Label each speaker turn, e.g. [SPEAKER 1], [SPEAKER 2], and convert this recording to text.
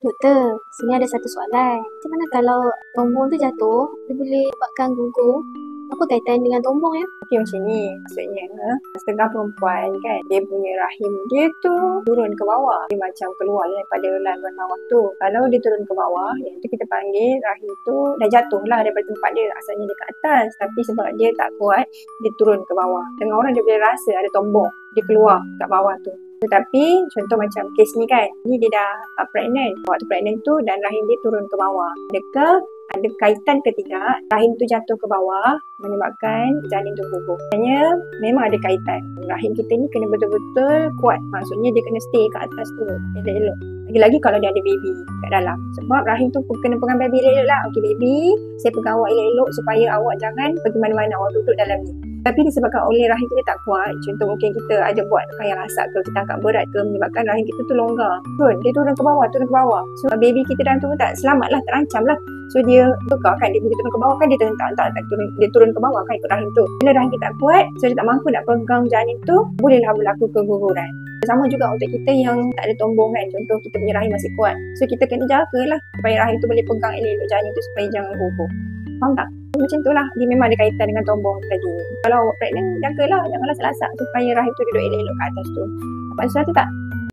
[SPEAKER 1] Doktor, sini ada satu soalan. Macam mana kalau tombong tu jatuh, dia boleh buatkan gugur? Apa kaitan dengan tombong ya?
[SPEAKER 2] Okey, macam ni. Maksudnya, setengah perempuan kan, dia punya rahim dia tu turun ke bawah. Dia macam keluar daripada laluan bawah tu. Kalau dia turun ke bawah, yang tu kita panggil rahim tu dah jatuh lah daripada tempat dia. Asalnya dia ke atas. Tapi sebab dia tak kuat, dia turun ke bawah. Tengah orang dia boleh rasa ada tombong. Dia keluar kat bawah tu. Tetapi contoh macam kes ni kan, ni dia dah pregnant. Waktu pregnant tu dan rahim dia turun ke bawah. Adakah ada kaitan ke tidak rahim tu jatuh ke bawah menyebabkan janin tu gugur? Sebenarnya memang ada kaitan. Rahim kita ni kena betul-betul kuat. Maksudnya dia kena stay kat atas tu elok-elok. Lagi-lagi kalau dia ada baby kat dalam. Sebab rahim tu kena pegang baby elok-elok lah. Okey baby, saya pegang awak elok-elok supaya awak jangan pergi mana-mana, awak duduk dalam ni. Tapi disebabkan oleh rahim kita tak kuat, contoh mungkin kita ada buat kayak rasak ke, kita angkat berat ke, menyebabkan rahim kita tu longgar. Dia turun ke bawah. So baby kita dalam tu tak selamat lah, terancam lah. So dia tukar kan, dia turun ke bawah kan, dia turun ke bawah kan ikut rahim tu. Bila rahim kita tak kuat, so dia tak mampu nak pegang janin tu, bolehlah berlaku keguguran. Sama juga untuk kita yang tak ada tombong kan, contoh kita punya rahim masih kuat. So kita kena jagalah supaya rahim tu boleh pegang elok-elok janin tu supaya jangan gugur. Faham tak? Macam tu lah, dia memang ada kaitan dengan tombong tadi. Kalau awak pregnant, jagalah, janganlah lasak supaya rahim tu duduk elok-elok kat atas tu. Dapat sesuatu tak?